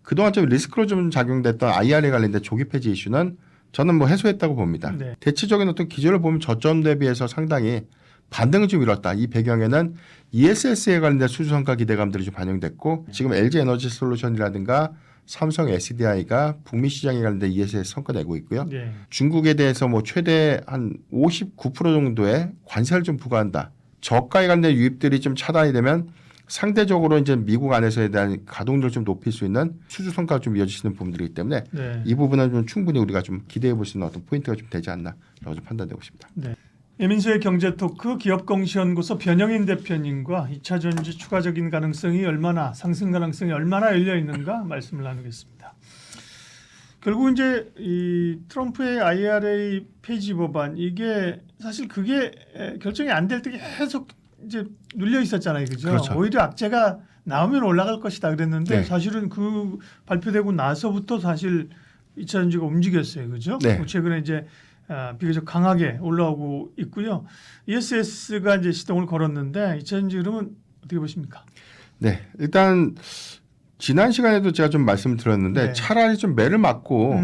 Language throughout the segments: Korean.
그동안 좀 리스크로 좀 작용됐던 IR에 관련된 조기 폐지 이슈는 저는 뭐 해소했다고 봅니다. 네. 대체적인 어떤 기조를 보면 저점 대비해서 상당히 반등을 좀 이뤘다. 이 배경에는 ESS에 관련된 수주 성과 기대감들이 좀 반영됐고 지금 LG 에너지 솔루션이라든가 삼성 SDI가 북미 시장에 관련된 ESS 성과 내고 있고요. 네. 중국에 대해서 뭐 최대 한 59% 정도의 관세를 좀 부과한다. 저가에 관련된 유입들이 좀 차단이 되면 상대적으로 이제 미국 안에서에 대한 가동률을 좀 높일 수 있는 수주 성과가 좀 이어질 수 있는 부분들이기 때문에 네. 이 부분은 좀 충분히 우리가 좀 기대해 볼 수 있는 어떤 포인트가 좀 되지 않나라고 좀 판단되고 있습니다. 네. 예민수의 경제토크 기업공시연구소 변영인 대표님과 2차 전지 추가적인 가능성이 얼마나 상승 가능성이 얼마나 열려 있는가 말씀을 나누겠습니다. 결국 이제 이 트럼프의 IRA 폐지 법안 이게 사실 그게 결정이 안 될 때 계속 이제 눌려 있었잖아요, 그죠? 그렇죠. 오히려 악재가 나오면 올라갈 것이다 그랬는데 네. 사실은 그 발표되고 나서부터 사실 2차 전지가 움직였어요, 그죠? 네. 최근에 이제 비교적 강하게 올라오고 있고요. ESS가 이제 시동을 걸었는데 2차 전지 그러면 어떻게 보십니까? 네, 일단 지난 시간에도 제가 좀 말씀을 드렸는데 네. 차라리 좀 매를 맞고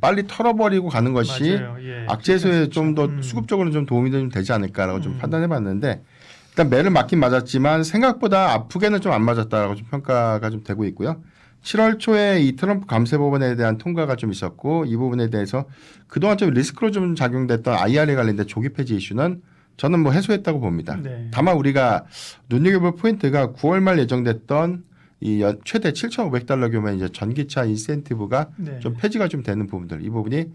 빨리 털어버리고 가는 것이 맞아요. 예. 악재 해소에 좀 더 그렇죠. 수급적으로 좀 도움이 좀 되지 않을까라고 좀 판단해봤는데 일단 매를 맞긴 맞았지만 생각보다 아프게는 좀 안 맞았다라고 좀 평가가 좀 되고 있고요. 7월 초에 이 트럼프 감세 법안에 대한 통과가 좀 있었고 이 부분에 대해서 그동안 좀 리스크로 좀 작용됐던 IR에 관련된 조기 폐지 이슈는 저는 뭐 해소했다고 봅니다. 네. 다만 우리가 눈여겨볼 포인트가 9월 말 예정됐던 이 최대 7,500달러 규모의 이제 전기차 인센티브가 네. 좀 폐지가 좀 되는 부분들 이 부분이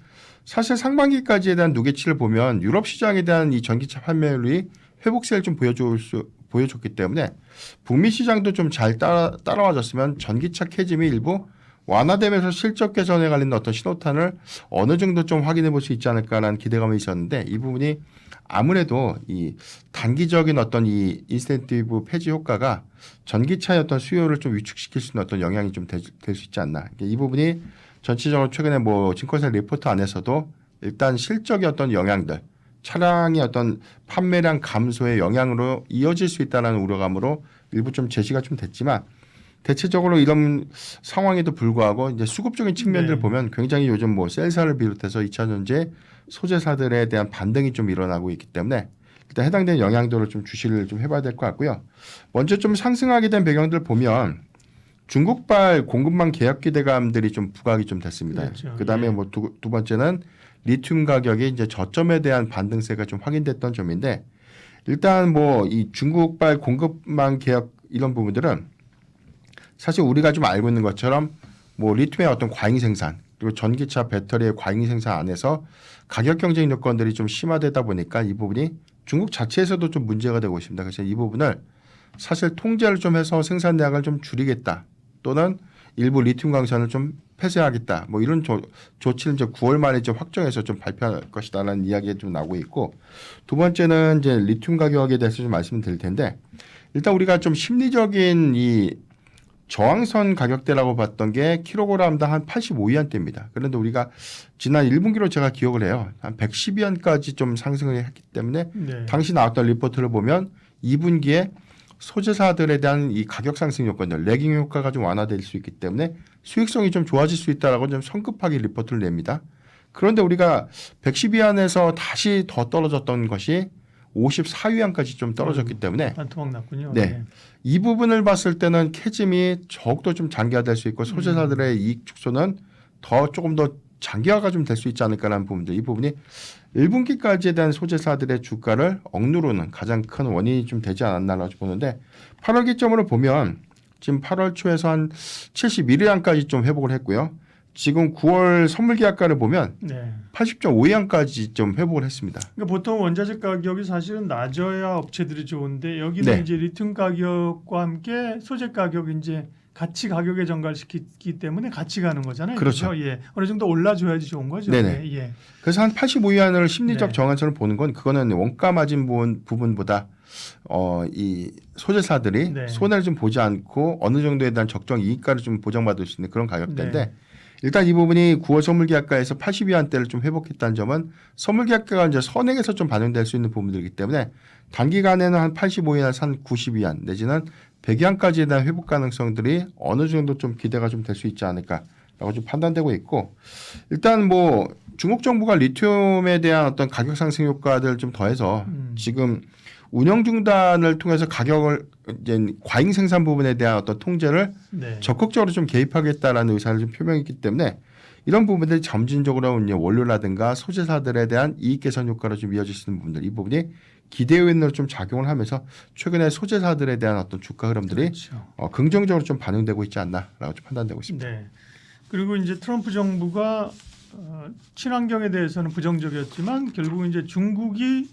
사실 상반기까지에 대한 누계치를 보면 유럽 시장에 대한 이 전기차 판매율이 회복세를 좀 보여줬기 때문에 북미 시장도 좀 잘 따라와줬으면 전기차 캐즘이 일부 완화되면서 실적 개선에 관련된 어떤 신호탄을 어느 정도 좀 확인해 볼 수 있지 않을까라는 기대감이 있었는데 이 부분이 아무래도 이 단기적인 어떤 이 인센티브 폐지 효과가 전기차의 어떤 수요를 좀 위축시킬 수 있는 어떤 영향이 좀 될 수 있지 않나. 이 부분이 전체적으로 최근에 뭐 증권사 리포트 안에서도 일단 실적의 어떤 영향들 차량의 어떤 판매량 감소의 영향으로 이어질 수 있다는 우려감으로 일부 좀 제시가 좀 됐지만 대체적으로 이런 상황에도 불구하고 이제 수급적인 측면들을 네. 보면 굉장히 요즘 뭐 셀사를 비롯해서 2차 전지 소재사들에 대한 반등이 좀 일어나고 있기 때문에 일단 해당되는 영향도를 좀 주시를 좀 해봐야 될 것 같고요. 먼저 좀 상승하게 된 배경들 보면 중국발 공급망 계약 기대감들이 좀 부각이 좀 됐습니다. 그렇죠. 그다음에 예. 뭐 두 번째는 리튬 가격이 이제 저점에 대한 반등세가 좀 확인됐던 점인데 일단 뭐 이 중국발 공급망 계약 이런 부분들은 사실 우리가 좀 알고 있는 것처럼 뭐 리튬의 어떤 과잉 생산 그리고 전기차 배터리의 과잉 생산 안에서 가격 경쟁 요건들이 좀 심화되다 보니까 이 부분이 중국 자체에서도 좀 문제가 되고 있습니다. 그래서 이 부분을 사실 통제를 좀 해서 생산량을 좀 줄이겠다 또는 일부 리튬 광산을 좀 폐쇄하겠다 뭐 이런 조치를 이제 9월 말에 좀 확정해서 좀 발표할 것이다라는 이야기가 좀 나오고 있고 두 번째는 이제 리튬 가격에 대해서 좀 말씀드릴 텐데 일단 우리가 좀 심리적인 이 저항선 가격대라고 봤던 게 킬로그램당 한 85위안대입니다. 그런데 우리가 지난 1분기로 제가 기억을 해요. 한 110위안까지 좀 상승을 했기 때문에 네. 당시 나왔던 리포트를 보면 2분기에 소재사들에 대한 이 가격 상승 요건들, 레깅 효과가 좀 완화될 수 있기 때문에 수익성이 좀 좋아질 수 있다라고 좀 성급하게 리포트를 냅니다. 그런데 우리가 110위안에서 다시 더 떨어졌던 것이 54위안까지 좀 떨어졌기 때문에 반토막 났군요. 네. 이 부분을 봤을 때는 캐즘이 더욱더 좀 장기화될 수 있고 소재사들의 이익 축소는 조금 더 장기화가 좀 될 수 있지 않을까라는 부분들 이 부분이 1분기까지에 대한 소재사들의 주가를 억누르는 가장 큰 원인이 좀 되지 않았나라고 보는데 8월 기점으로 보면 지금 8월 초에서 한 71위안까지 좀 회복을 했고요. 지금 9월 선물 계약가를 보면 네. 80.5위안까지 좀 회복을 했습니다. 그러니까 보통 원자재 가격이 사실은 낮아야 업체들이 좋은데 여기는 네. 이제 리튬 가격과 함께 소재 가격이 이제 같이 가격에 전가시키기 때문에 같이 가는 거잖아요. 그렇죠. 예. 어느 정도 올라줘야지 좋은 거죠. 네네. 예. 그래서 한 85위안을 심리적 네. 정한선을 보는 건 그거는 원가 마진 부분보다 이 소재사들이 네. 손해를 좀 보지 않고 어느 정도에 대한 적정 이익가를 좀 보장받을 수 있는 그런 가격대인데 네. 일단 이 부분이 9월 선물계약가에서 80위안대를 좀 회복했다는 점은 선물계약가가 이제 선행에서 좀 반영될 수 있는 부분들이기 때문에 단기간에는 한 85위안, 한 90위안 내지는 100위안까지에 대한 회복 가능성들이 어느 정도 좀 기대가 좀 될 수 있지 않을까라고 좀 판단되고 있고 일단 뭐 중국 정부가 리튬에 대한 어떤 가격 상승 효과들을 좀 더해서 지금 운영 중단을 통해서 가격을 이제 과잉 생산 부분에 대한 어떤 통제를 네. 적극적으로 좀 개입하겠다라는 의사를 좀 표명했기 때문에 이런 부분들이 점진적으로 이제 원료라든가 소재사들에 대한 이익 개선 효과로 좀 이어질 수 있는 부분들 이 부분이 기대 요인으로 좀 작용을 하면서 최근에 소재사들에 대한 어떤 주가 흐름들이 그렇죠. 긍정적으로 좀 반영되고 있지 않나라고 좀 판단되고 있습니다. 네. 그리고 이제 트럼프 정부가 친환경에 대해서는 부정적이었지만 결국 이제 중국이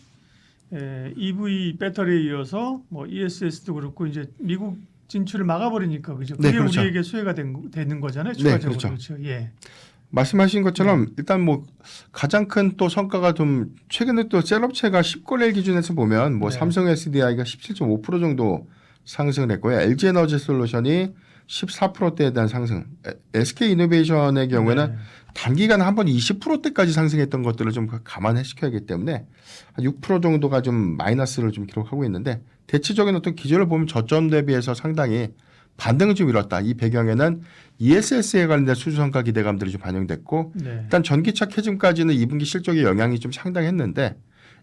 EV 배터리에 이어서 뭐 ESS도 그렇고 이제 미국 진출을 막아버리니까 그죠? 그게 네, 그렇죠. 우리에게 수혜가 되는 거잖아요. 네, 추가적으로 그렇죠. 그렇죠. 예. 말씀하신 것처럼 일단 뭐 가장 큰 또 성과가 좀 최근에 또 셀업체가 10거래일 기준에서 보면 뭐 네. 삼성 SDI가 17.5% 정도 상승을 했고요. LG 에너지 솔루션이 14%대에 대한 상승. SK 이노베이션의 경우에는 네. 단기간 한 번 20%대까지 상승했던 것들을 좀 감안시켜야 하기 때문에 한 6% 정도가 좀 마이너스를 좀 기록하고 있는데 대체적인 어떤 기조를 보면 저점 대비해서 상당히 반등을 좀 이뤘다. 이 배경에는 ESS에 관련된 수주 성과 기대감들이 좀 반영됐고 네. 일단 전기차 캐즘까지는 2분기 실적에 영향이 좀 상당했는데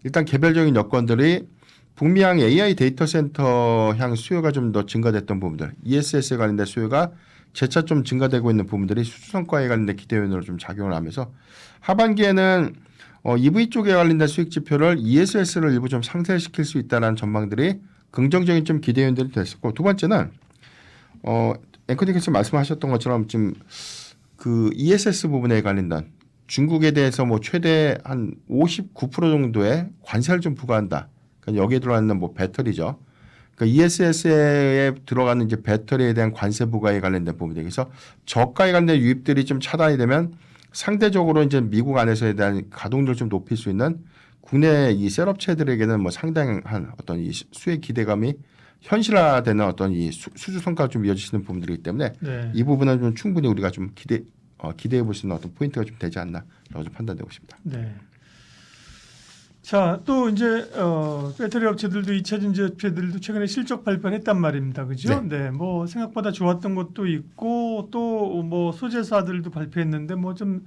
일단 개별적인 여건들이 북미향 AI 데이터 센터 향 수요가 좀 더 증가됐던 부분들 ESS에 관련된 수요가 재차 좀 증가되고 있는 부분들이 수주 성과에 관련된 기대 요인으로 좀 작용을 하면서 하반기에는 EV 쪽에 관련된 수익 지표를 ESS를 일부 좀 상쇄시킬 수 있다는 전망들이 긍정적인 좀 기대 요인들이 됐었고 두 번째는 앵커님께서 말씀하셨던 것처럼 지금 그 ESS 부분에 관련된 중국에 대해서 뭐 최대 한 59% 정도의 관세를 좀 부과한다. 그러니까 여기에 들어가는 뭐 배터리죠. 그러니까 ESS에 들어가는 이제 배터리에 대한 관세 부과에 관련된 부분들. 그래서 저가에 관련된 유입들이 좀 차단이 되면 상대적으로 이제 미국 안에서에 대한 가동률을 좀 높일 수 있는 국내 이 셀업체들에게는 뭐 상당한 어떤 이 수혜 기대감이 현실화되는 어떤 이 수주 성과가 좀 이어지시는 부분들이기 때문에 네. 이 부분은 좀 충분히 우리가 좀 기대해 볼 수 있는 어떤 포인트가 좀 되지 않나라고 좀 판단되고 있습니다. 네. 자, 또 이제 배터리 업체들도 2차 전지 업체들도 최근에 실적 발표를 했단 말입니다. 그죠? 네. 뭐 생각보다 좋았던 것도 있고 또 뭐 소재사들도 발표했는데 뭐 좀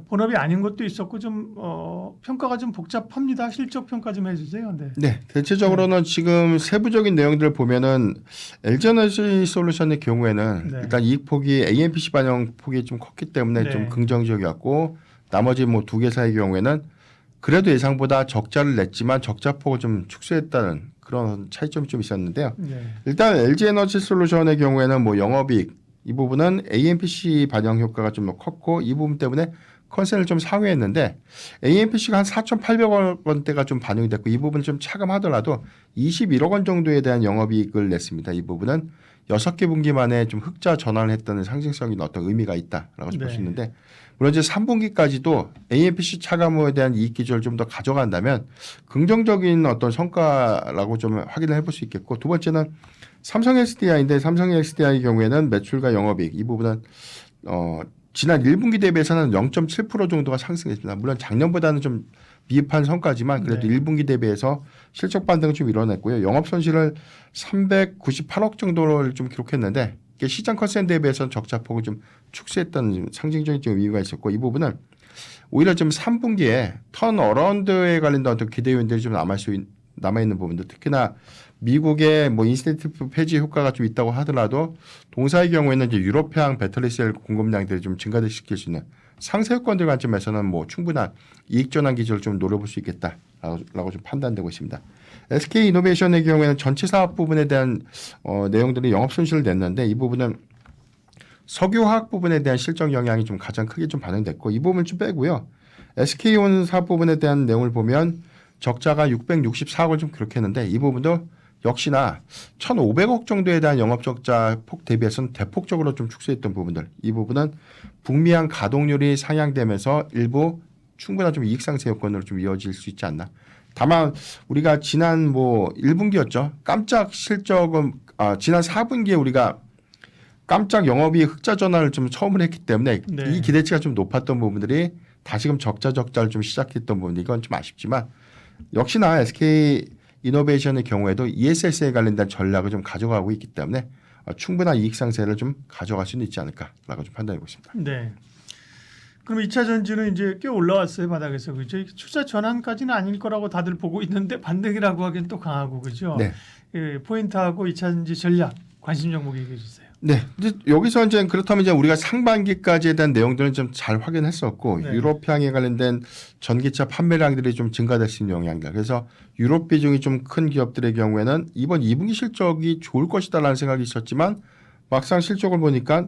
본업이 아닌 것도 있었고 좀 평가가 좀 복잡합니다. 실적 평가 좀 해주세요. 네. 네, 대체적으로는 지금 세부적인 내용들을 보면은 LG에너지 솔루션의 경우에는 네. 일단 이익 폭이 AMPC 반영 폭이 좀 컸기 때문에 네. 좀 긍정적이었고 나머지 뭐 두 개사의 경우에는 그래도 예상보다 적자를 냈지만 적자 폭을 좀 축소했다는 그런 차이점이 좀 있었는데요. 네. 일단 LG에너지 솔루션의 경우에는 뭐 영업이익 이 부분은 AMPC 반영 효과가 좀 컸고 이 부분 때문에 컨센을 좀 상회했는데 AMPC가 한 4,800억 원대가 좀 반영이 됐고 이 부분 좀 차감하더라도 21억 원 정도에 대한 영업이익을 냈습니다. 이 부분은 6개 분기 만에 좀 흑자 전환을 했다는 상징성인 어떤 의미가 있다라고 볼 수 있는데 물론 이제 3분기까지도 AMPC 차감후에 대한 이익 기조를 좀 더 가져간다면 긍정적인 어떤 성과라고 좀 확인을 해볼 수 있겠고 두 번째는 삼성 SDI인데 삼성 SDI 경우에는 매출과 영업이익 이 부분은 지난 1분기 대비해서는 0.7% 정도가 상승했습니다. 물론 작년보다는 좀 미흡한 성과지만 그래도 네. 1분기 대비해서 실적 반등을 좀 이뤄냈고요. 영업 손실을 398억 정도를 좀 기록했는데 이게 시장 컨센 대비해서는 적자폭을 좀 축소했다는 상징적인 의미가 있었고 이 부분은 오히려 좀 3분기에 턴 어라운드에 관련된 어떤 기대 요인들이 좀 남아있는 부분들 특히나 미국의 뭐 인센티브 폐지 효과가 좀 있다고 하더라도 동사의 경우에는 이제 유럽향 배터리셀 공급량들이 좀 증가시킬 수 있는 상세 요건들 관점에서는 뭐 충분한 이익 전환 기조를 좀 노려볼 수 있겠다라고 좀 판단되고 있습니다. SK 이노베이션의 경우에는 전체 사업 부분에 대한 내용들이 영업 손실을 냈는데 이 부분은 석유화학 부분에 대한 실적 영향이 좀 가장 크게 좀 반영됐고 이 부분을 좀 빼고요. SK온 사업 부분에 대한 내용을 보면 적자가 664억을 좀 기록했는데 이 부분도 역시나 1,500억 정도에 대한 영업 적자 폭 대비해서는 대폭적으로 좀 축소했던 부분들. 이 부분은 북미향 가동률이 상향되면서 일부 충분한 좀 이익 상쇄 요건으로 좀 이어질 수 있지 않나. 다만 우리가 지난 뭐 1분기였죠. 깜짝 실적은 지난 4분기에 우리가 깜짝 영업이익 흑자 전환을 좀 처음으로 했기 때문에 네. 이 기대치가 좀 높았던 부분들이 다시금 적자를 좀 시작했던 부분 이건 좀 아쉽지만 역시나 SK 이노베이션의 경우에도 ESS에 관련된 전략을 좀 가져가고 있기 때문에 충분한 이익 상세를 좀 가져갈 수는 있지 않을까라고 좀 판단해 보겠습니다. 네. 그럼 2차 전지는 이제 꽤 올라왔어요 바닥에서 그죠? 투자 전환까지는 아닐 거라고 다들 보고 있는데 반등이라고 하기엔 또 강하고 그죠? 네. 예, 포인트하고 2차 전지 전략 관심 종목 얘기해 주세요. 네. 이제 여기서 이제 그렇다면 이제 우리가 상반기까지에 대한 내용들은 좀 잘 확인했었고 네. 유럽향에 관련된 전기차 판매량들이 좀 증가될 수 있는 영향들. 그래서 유럽 비중이 좀 큰 기업들의 경우에는 이번 2분기 실적이 좋을 것이다라는 생각이 있었지만 막상 실적을 보니까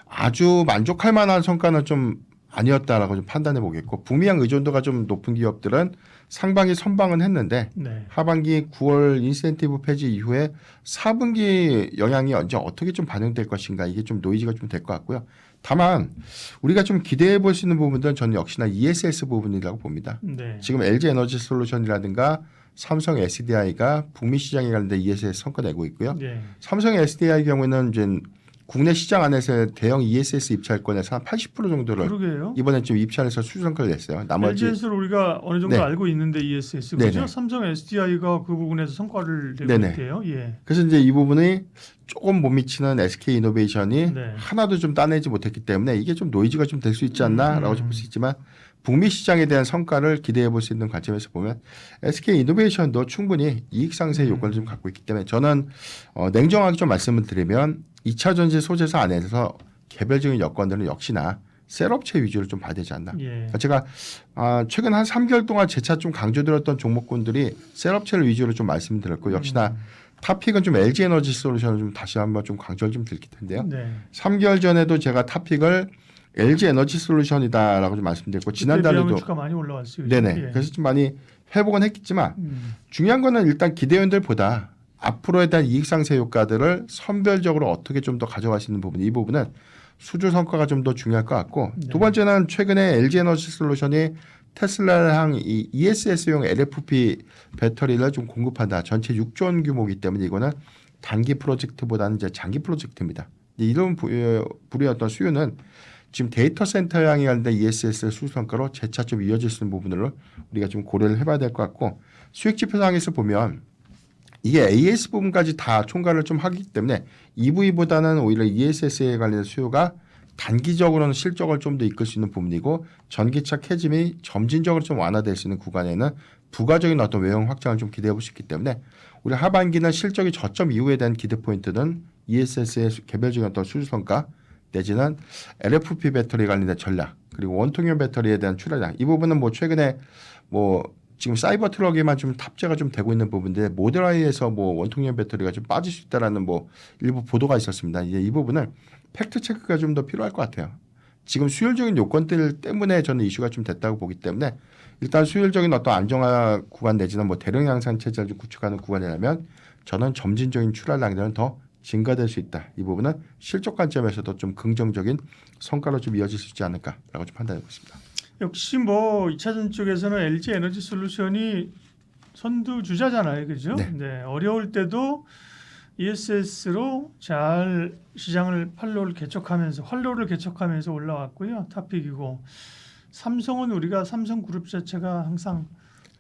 아주 만족할 만한 성과는 좀 아니었다라고 좀 판단해 보겠고 북미향 의존도가 좀 높은 기업들은 상반기 선방은 했는데 네. 하반기 9월 인센티브 폐지 이후에 4분기 영향이 언제 어떻게 좀 반영될 것인가 이게 좀 노이즈가 좀 될 것 같고요. 다만 우리가 좀 기대해 볼 수 있는 부분들은 저는 역시나 ESS 부분이라고 봅니다. 네. 지금 LG 에너지 솔루션이라든가 삼성 SDI가 북미 시장에 관련된 ESS 성과 내고 있고요. 네. 삼성 SDI 경우에는 이제 국내 시장 안에서 대형 ESS 입찰권에서 한 80% 정도를 그러게요. 이번에 좀 입찰해서 수주 성과를 냈어요. 나머지 LG에서를 우리가 어느 정도 네. 알고 있는데 ESS 네네. 그죠? 삼성 SDI가 그 부분에서 성과를 내고 네네. 있대요. 예. 그래서 이제 이 부분이 조금 못 미치는 SK 이노베이션이 네. 하나도 좀 따내지 못했기 때문에 이게 좀 노이즈가 좀 될 수 있지 않나라고 좀 볼 수 있지만 북미 시장에 대한 성과를 기대해 볼 수 있는 관점에서 보면 SK 이노베이션도 충분히 이익 상세 요건을 좀 갖고 있기 때문에 저는 냉정하게 좀 말씀을 드리면 2차 전지 소재사 안에서 개별적인 여건들은 역시나 셀업체 위주로 좀 봐야 되지 않나. 예. 그러니까 제가 최근 한 3개월 동안 재차 좀 강조드렸던 종목군들이 셀업체를 위주로 좀 말씀드렸고 역시나 탑픽은 좀 LG 에너지 솔루션을 좀 다시 한번 좀 강조를 좀 드릴 텐데요. 네. 3개월 전에도 제가 탑픽을 LG 에너지 솔루션이다라고 좀 말씀드렸고 지난달에도 주가 많이 올라왔어요. 네네. 예. 그래서 좀 많이 회복은 했겠지만 중요한 거는 일단 기대원들보다 앞으로에 대한 이익 상세 효과들을 선별적으로 어떻게 좀 더 가져갈 수 있는 부분 이 부분은 수주 성과가 좀 더 중요할 것 같고 네. 두 번째는 최근에 LG 에너지 솔루션이 테슬라랑 이 ESS용 LFP 배터리를 좀 공급한다. 전체 6조 원 규모이기 때문에 이거는 단기 프로젝트보다는 이제 장기 프로젝트입니다. 이런 부류의 어떤 수요는 지금 데이터 센터 향에 관련된 ESS 수주 성과로 재차 좀 이어질 수 있는 부분으로 우리가 좀 고려를 해봐야 될 것 같고 수익 지표상에서 보면 이게 AS 부분까지 다 총괄을 좀 하기 때문에 EV보다는 오히려 ESS에 관련된 수요가 단기적으로는 실적을 좀 더 이끌 수 있는 부분이고 전기차 캐즘이 점진적으로 좀 완화될 수 있는 구간에는 부가적인 어떤 외형 확장을 좀 기대해 볼 수 있기 때문에 우리 하반기는 실적이 저점 이후에 대한 기대 포인트는 ESS의 개별적인 어떤 수주 성과 내지는 LFP 배터리 관련된 전략 그리고 원통형 배터리에 대한 출하량 이 부분은 뭐 최근에 뭐 지금 사이버 트럭에만 좀 탑재가 좀 되고 있는 부분인데 모델아이에서 뭐 원통형 배터리가 좀 빠질 수 있다라는 뭐 일부 보도가 있었습니다. 이제 이 부분은 팩트 체크가 좀 더 필요할 것 같아요. 지금 수율적인 요건들 때문에 저는 이슈가 좀 됐다고 보기 때문에 일단 수율적인 어떤 안정화 구간 내지는 뭐 대량 양산 체제를 좀 구축하는 구간이라면 저는 점진적인 출하량들은 더 증가될 수 있다. 이 부분은 실적 관점에서도 좀 긍정적인 성과로 좀 이어질 수 있지 않을까라고 좀 판단하고 있습니다. 역시 뭐 2차전 쪽에서는 LG 에너지 솔루션이 선두 주자잖아요. 그죠? 네. 어려울 때도 ESS로 잘 시장을 활로를 개척하면서 올라왔고요. 탑픽이고 삼성은 우리가 삼성그룹 자체가 항상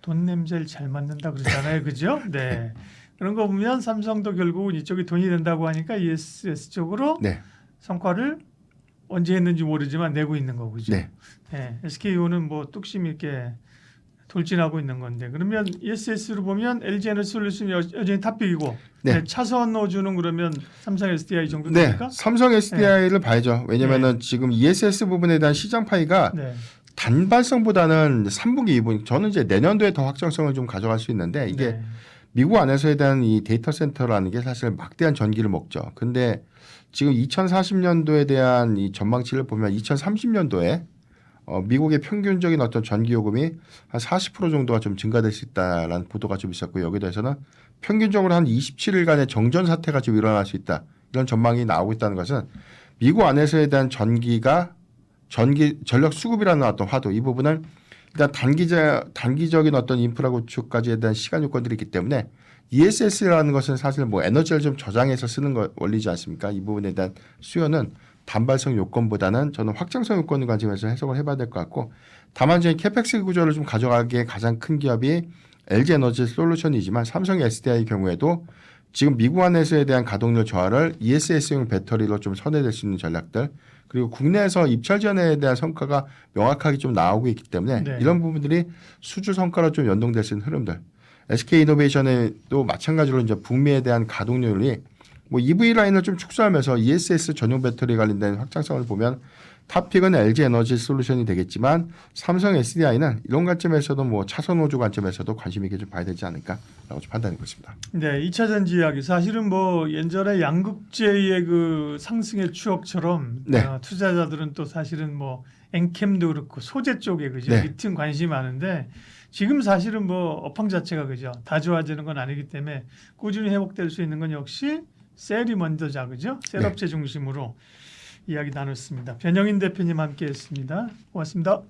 돈 냄새를 잘 맡는다 그러잖아요. 그죠? 네. 그런 거 보면 삼성도 결국은 이쪽이 돈이 된다고 하니까 ESS 쪽으로 네. 성과를 언제 했는지 모르지만 내고 있는 거죠. 네. 네, SKO는 뭐 뚝심 있게 돌진하고 있는 건데 그러면 ESS로 보면 LG 에너지 솔루션이 여전히 탑픽이고 네. 차선 노주는 그러면 삼성 SDI 정도 네. 됩니까? 삼성 SDI를 봐야죠. 왜냐면은 지금 ESS 부분에 대한 시장 파이가 네. 단발성보다는 3분기, 2분기 저는 이제 내년도에 더 확정성을 좀 가져갈 수 있는데 이게 네. 미국 안에서에 대한 이 데이터 센터라는 게 사실 막대한 전기를 먹죠. 근데 지금 2040년도에 대한 이 전망치를 보면 2030년도에 미국의 평균적인 어떤 전기 요금이 한 40% 정도가 좀 증가될 수 있다라는 보도가 좀 있었고 여기에 대해서는 평균적으로 한 27일간의 정전 사태가 좀 일어날 수 있다. 이런 전망이 나오고 있다는 것은 미국 안에서에 대한 전력 수급이라는 어떤 화두 이 부분은 일단 단기적인 어떤 인프라 구축까지에 대한 시간 요건들이 있기 때문에 ESS라는 것은 사실 뭐 에너지를 좀 저장해서 쓰는 원리지 않습니까? 이 부분에 대한 수요는 단발성 요건보다는 저는 확장성 요건의 관점에서 해석을 해봐야 될 것 같고, 다만 저희 캐펙스 구조를 좀 가져가기에 가장 큰 기업이 LG 에너지 솔루션이지만 삼성 SDI의 경우에도 지금 미국 안에서에 대한 가동률 저하를 ESS용 배터리로 좀 선회될 수 있는 전략들, 그리고 국내에서 입찰 전에 대한 성과가 명확하게 좀 나오고 있기 때문에 네. 이런 부분들이 수주 성과로 좀 연동될 수 있는 흐름들. SK 이노베이션도 마찬가지로 이제 북미에 대한 가동률이 뭐 EV 라인을 좀 축소하면서 ESS 전용 배터리 관련된 확장성을 보면 탑픽은 LG 에너지 솔루션이 되겠지만 삼성 SDI는 이런 관점에서도 뭐 차선 호조 관점에서도 관심 있게 좀 봐야 되지 않을까라고 좀 판단하고 있습니다. 네, 2차 전지 이야기 사실은 뭐 예전에 양극재의 그 상승의 추억처럼 네. 투자자들은 또 사실은 뭐 엔캠도 그렇고 소재 쪽에 그죠 네. 리튬 관심이 많은데 지금 사실은 뭐 업황 자체가 그죠 다 좋아지는 건 아니기 때문에 꾸준히 회복될 수 있는 건 역시 셀이 먼저자 그죠 셀업체 중심으로 이야기 나눴습니다. 변영인 대표님 함께했습니다. 고맙습니다.